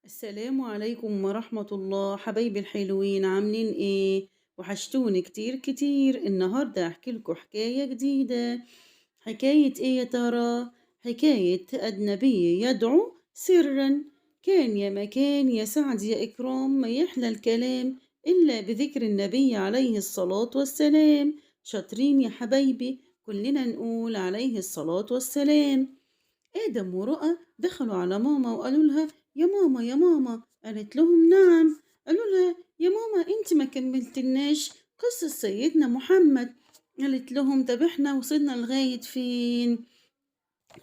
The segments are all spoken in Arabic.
السلام عليكم ورحمة الله حبايبي الحلوين عاملين ايه؟ وحشتوني كتير كتير. النهاردة هحكي لكم حكاية جديدة. حكاية ايه يا ترى؟ حكاية أجنبي يدعو سرا. كان يا مكان يا سعد يا إكرام ما يحلى الكلام إلا بذكر النبي عليه الصلاة والسلام. شاطرين يا حبايبي، كلنا نقول عليه الصلاة والسلام. آدم ورؤى دخلوا على ماما وقالوا لها: يا ماما يا ماما. قالت لهم: نعم. قالوا لها: يا ماما انت ما كملتلناش قصة سيدنا محمد. قالت لهم: طب احنا وصلنا لغاية فين؟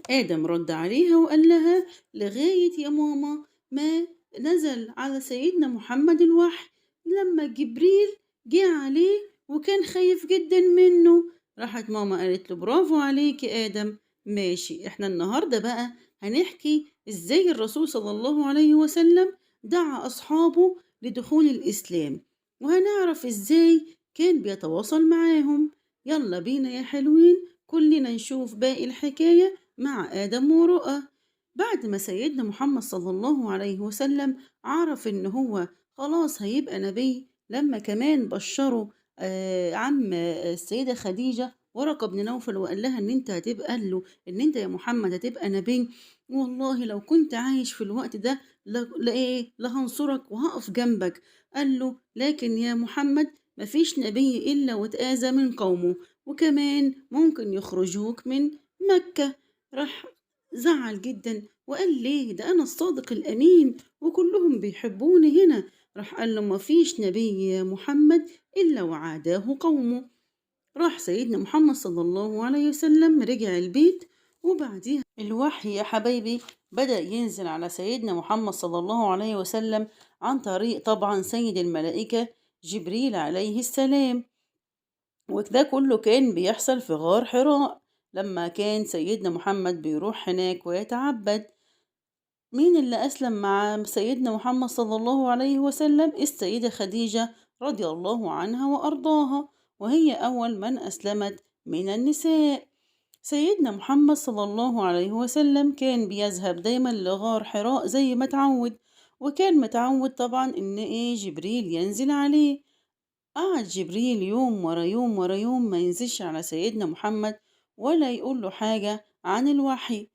آدم رد عليها وقال لها: لغاية يا ماما ما نزل على سيدنا محمد الوحي، لما جبريل جه عليه وكان خايف جدا منه. راحت ماما قالت له: برافو عليك يا آدم. ماشي، احنا النهاردة بقى هنحكي ازاي الرسول صلى الله عليه وسلم دعا أصحابه لدخول الإسلام، وهنعرف ازاي كان بيتواصل معاهم. يلا بينا يا حلوين كلنا نشوف باقي الحكاية مع آدم ورؤى. بعد ما سيدنا محمد صلى الله عليه وسلم عرف إن هو خلاص هيبقى نبي، لما كمان بشره عم السيدة خديجة ورقة بن نوفل وقال لها إن أنت هتبقى، قال له إن أنت يا محمد هتبقى نبي، والله لو كنت عايش في الوقت ده لإيه لهنصرك وهقف جنبك. قال له: لكن يا محمد مفيش نبي إلا واتآذى من قومه، وكمان ممكن يخرجوك من مكة. راح زعل جدا وقال: ليه؟ ده أنا الصادق الأمين وكلهم بيحبوني هنا. راح قال له: مفيش نبي يا محمد إلا وعاداه قومه. راح سيدنا محمد صلى الله عليه وسلم رجع البيت، وبعديها الوحي يا حبايبي بدأ ينزل على سيدنا محمد صلى الله عليه وسلم عن طريق طبعا سيد الملائكة جبريل عليه السلام. وده كله كان بيحصل في غار حراء لما كان سيدنا محمد بيروح هناك ويتعبد. مين اللي أسلم مع سيدنا محمد صلى الله عليه وسلم؟ السيدة خديجة رضي الله عنها وأرضاها، وهي أول من أسلمت من النساء. سيدنا محمد صلى الله عليه وسلم كان بيذهب دايما لغار حراء زي ما تعود، وكان متعود طبعا إن جبريل ينزل عليه. قعد جبريل يوم ورا يوم ورا يوم ما ينزلش على سيدنا محمد ولا يقول له حاجة عن الوحي.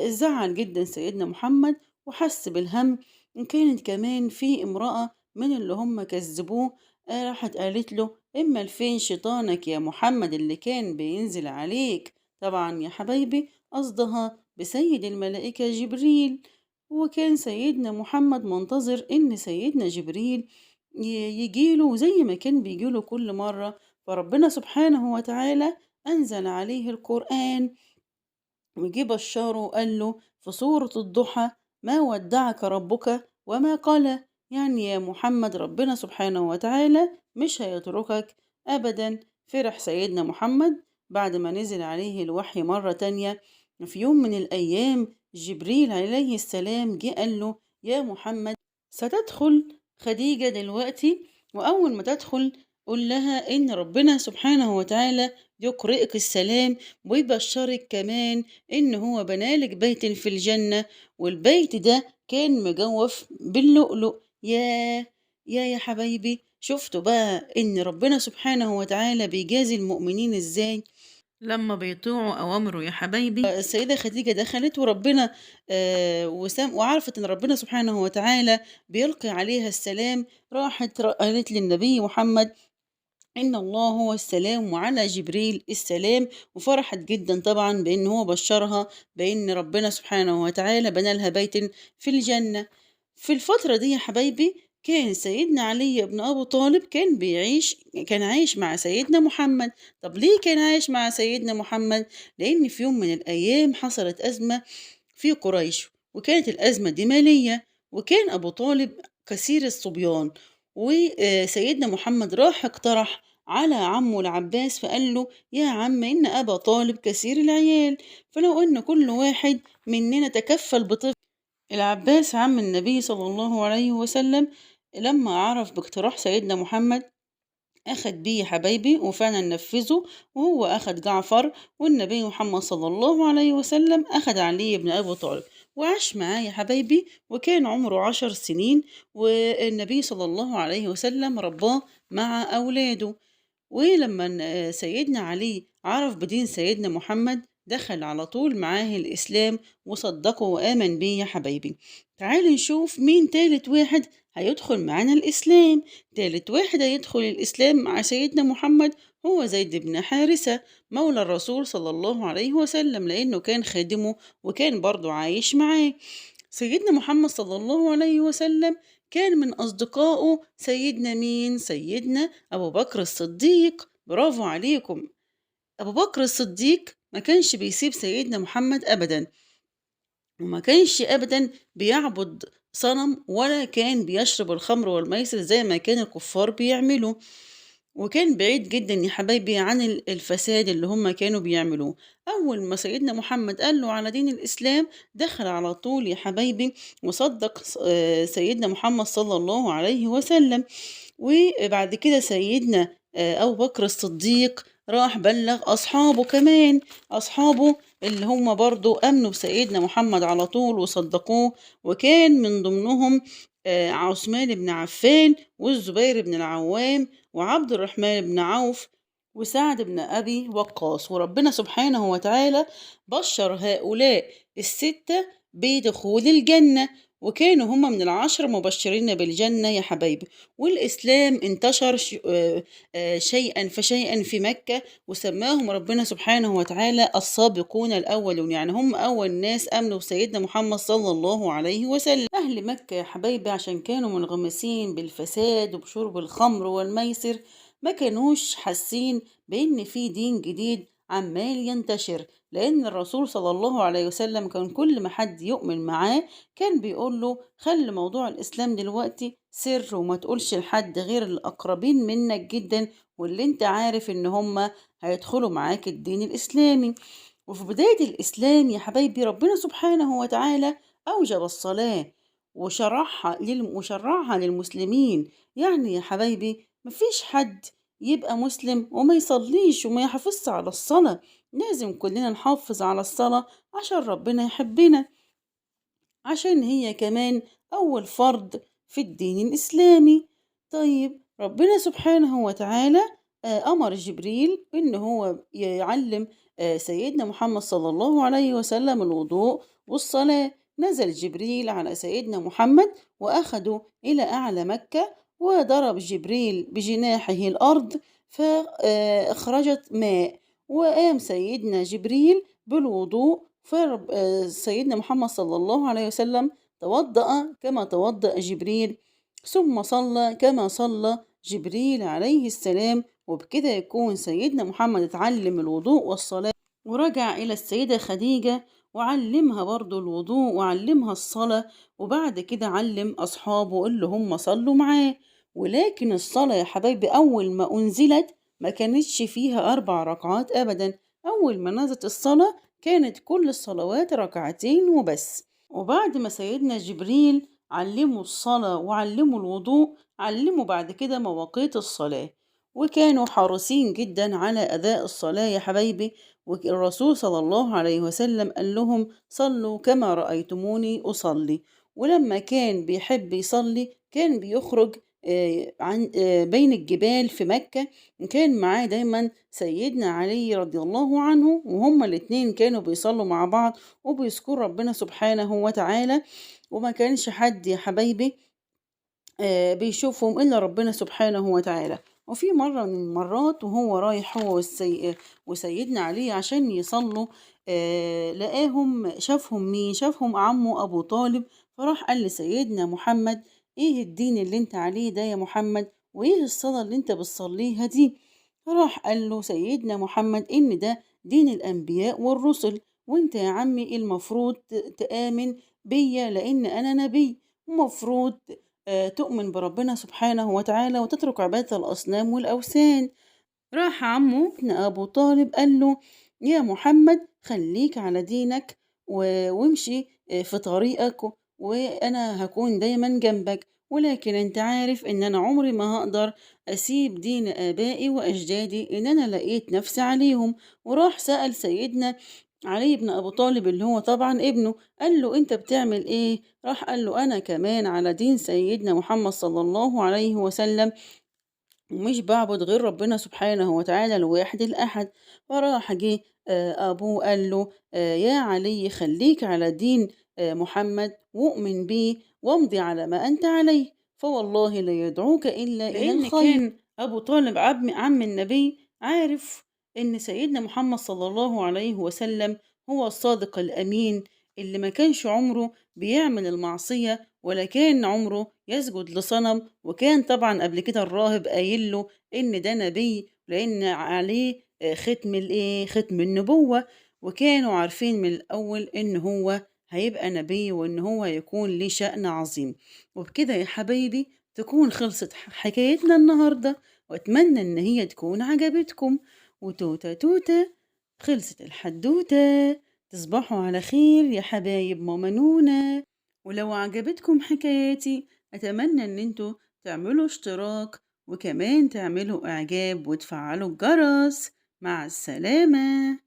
زعل جدا سيدنا محمد وحس بالهم. وكانت كمان في امرأة من اللي هم كذبوه، راحت قالت له: اما فين شيطانك يا محمد اللي كان بينزل عليك؟ طبعا يا حبايبي قصدها بسيد الملائكة جبريل. وكان سيدنا محمد منتظر ان سيدنا جبريل يجيله زي ما كان بيجيله كل مرة. فربنا سبحانه وتعالى أنزل عليه القرآن وجه بشره وقال له في سورة الضحى: ما ودعك ربك وما قلى. يعني يا محمد ربنا سبحانه وتعالى مش هيتركك أبدا. فرح سيدنا محمد بعد ما نزل عليه الوحي مرة تانية. في يوم من الأيام جبريل عليه السلام جه قال له: يا محمد ستدخل خديجة دلوقتي، وأول ما تدخل قول لها إن ربنا سبحانه وتعالى يقرئك السلام ويبشرك كمان إن هو بنالك بيت في الجنة، والبيت ده كان مجوف باللؤلؤ. يا حبايبي، شفتوا بقى إن ربنا سبحانه وتعالى بيجازي المؤمنين إزاي لما بيطيعوا أوامره يا حبايبي. السيدة خديجة دخلت وربنا وعرفت إن ربنا سبحانه وتعالى بيلقي عليها السلام. راحت قالت للنبي محمد: إن الله هو السلام وعلى جبريل السلام. وفرحت جدا طبعا بأن هو بشرها بأن ربنا سبحانه وتعالى بنى لها بيت في الجنة. في الفترة دي يا حبايبي كان سيدنا علي بن أبو طالب كان عايش مع سيدنا محمد. طب ليه كان عايش مع سيدنا محمد؟ لأن في يوم من الأيام حصلت أزمة في قريش، وكانت الأزمة دي مالية، وكان أبو طالب كثير الصبيان. وسيدنا محمد راح اقترح على عمه العباس فقال له: يا عم إن أبا طالب كثير العيال، فلو أن كل واحد مننا تكفل بطفل. العباس عم النبي صلى الله عليه وسلم لما عرف باقتراح سيدنا محمد أخد بيه يا حبايبي وفعلا نفذه، وهو أخد جعفر، والنبي محمد صلى الله عليه وسلم أخد علي بن أبي طالب. وعاش معاه يا حبايبي، وكان عمره 10 سنين، والنبي صلى الله عليه وسلم رباه مع أولاده. ولما سيدنا علي عرف بدين سيدنا محمد دخل على طول معاه الإسلام وصدقه وآمن بيه يا حبايبي. تعالوا نشوف مين تالت واحد هيدخل معانا الإسلام. تالت واحد هيدخل الإسلام مع سيدنا محمد هو زيد بن حارثة مولى الرسول صلى الله عليه وسلم، لأنه كان خادمه وكان برضه عايش معاه. سيدنا محمد صلى الله عليه وسلم كان من أصدقائه سيدنا مين؟ سيدنا أبو بكر الصديق. برافو عليكم. أبو بكر الصديق ما كانش بيسيب سيدنا محمد أبدا، وما كانش أبدا بيعبد صنم ولا كان بيشرب الخمر والميسر زي ما كان الكفار بيعملوا. وكان بعيد جدًا يا حبايبي عن الفساد اللي هم كانوا بيعملوه. أول ما سيدنا محمد قال له على دين الإسلام، دخل على طول يا حبايبي وصدّق سيدنا محمد صلى الله عليه وسلم. وبعد كده سيدنا أبو بكر الصديق راح بلّغ أصحابه كمان، أصحابه اللي هم برضه آمنوا بسيدنا محمد على طول وصدّقوه، وكان من ضمنهم عثمان بن عفان والزبير بن العوام وعبد الرحمن بن عوف وسعد بن أبي وقاص. وربنا سبحانه وتعالى بشر هؤلاء الستة بدخول الجنة، وكانوا هم من العشر مبشرين بالجنة يا حبايبي. والإسلام انتشر شيئا فشيئا في مكة، وسماهم ربنا سبحانه وتعالى السابقون الأولون، يعني هم أول ناس آمنوا بسيدنا محمد صلى الله عليه وسلم. أهل مكة يا حبايبي عشان كانوا منغمسين بالفساد وبشرب الخمر والميسر، ما كانوش حاسين بإن في دين جديد عمال ينتشر، لأن الرسول صلى الله عليه وسلم كان كل ما حد يؤمن معاه كان بيقول له خلي موضوع الإسلام دلوقتي سر وما تقولش لحد غير الأقربين منك جدا واللي انت عارف ان هم هيدخلوا معاك الدين الإسلامي. وفي بداية الإسلام يا حبايبي ربنا سبحانه وتعالى أوجب الصلاة وشرعها للمسلمين. يعني يا حبايبي مفيش حد يبقى مسلم وما يصليش وما يحافظش على الصلاة. لازم كلنا نحافظ على الصلاة عشان ربنا يحبنا، عشان هي كمان أول فرض في الدين الإسلامي. طيب ربنا سبحانه وتعالى أمر جبريل إن هو يعلم سيدنا محمد صلى الله عليه وسلم الوضوء والصلاة. نزل جبريل على سيدنا محمد وأخده إلى أعلى مكة، وضرب جبريل بجناحه الأرض فأخرجت ماء، وقام سيدنا جبريل بالوضوء. سيدنا محمد صلى الله عليه وسلم توضأ كما توضأ جبريل، ثم صلى كما صلى جبريل عليه السلام. وبكده يكون سيدنا محمد اتعلم الوضوء والصلاة، ورجع إلى السيدة خديجة وعلمها برضو الوضوء وعلمها الصلاة، وبعد كده علم أصحابه اللي هم صلوا معاه. ولكن الصلاة يا حبايبي أول ما أنزلت ما كانتش فيها 4 ركعات أبدا. أول ما نزلت الصلاة كانت كل الصلوات ركعتين وبس. وبعد ما سيدنا جبريل علموا الصلاة وعلموا الوضوء، علموا بعد كده مواقيت الصلاة، وكانوا حريصين جدا على أداء الصلاة يا حبايبي. والرسول صلى الله عليه وسلم قال لهم صلوا كما رأيتموني أصلي. ولما كان بيحب يصلي كان بيخرج بين الجبال في مكة، وكان معاه دايما سيدنا علي رضي الله عنه، وهما الاتنين كانوا بيصلوا مع بعض وبيذكروا ربنا سبحانه وتعالى. وما كانش حد يا حبايبي بيشوفهم إلا ربنا سبحانه وتعالى. وفي مرة من المرات وهو رايح هو وسيدنا علي عشان يصلوا، لقاهم شافهم مين؟ شافهم عمه أبو طالب. فراح قال لسيدنا محمد إيه الدين اللي انت عليه ده يا محمد؟ وإيه الصلاة اللي انت بتصليها دي؟ فراح قال له سيدنا محمد إن ده دين الأنبياء والرسل، وانت يا عمي المفروض تآمن بيا لأن أنا نبي، ومفروض تؤمن بربنا سبحانه وتعالى وتترك عبادة الأصنام والأوثان. راح عمه ابن أبو طالب قال له يا محمد خليك على دينك وامشي في طريقك، وأنا هكون دايما جنبك، ولكن أنت عارف إن أنا عمري ما هقدر أسيب دين آبائي وأجدادي إن أنا لقيت نفسي عليهم. وراح سأل سيدنا علي بن أبي طالب اللي هو طبعًا ابنه، قال له: "أنت بتعمل إيه؟" راح قال له: "أنا كمان على دين سيدنا محمد صلى الله عليه وسلم، ومش باعبد غير ربنا سبحانه وتعالى الواحد الأحد." فراح جه أبوه قال له: "يا علي خلّيك على دين محمد وأؤمن بيه وامضِ على ما أنت عليه، فوالله لا يدعوك إلا إلى لإن الخير." كان أبو طالب عم النبي عارف إن سيدنا محمد صلى الله عليه وسلم هو الصادق الأمين اللي ما كانش عمره بيعمل المعصية ولا كان عمره يسجد لصنم، وكان طبعًا قبل كده الراهب قايل له إن ده نبي لإن عليه ختم الإيه، ختم النبوة، وكانوا عارفين من الأول إن هو هيبقى نبي وإن هو هيكون ليه شأن عظيم. وبكده يا حبايبي تكون خلصت حكايتنا النهاردة، وأتمنى إن هي تكون عجبتكم. وتوتة توتة خلصت الحدوتة. تصبحوا على خير يا حبايب ماما نونا. ولو عجبتكم حكاياتي أتمنى إن انتوا تعملوا اشتراك وكمان تعملوا إعجاب وتفعلوا الجرس. مع السلامة.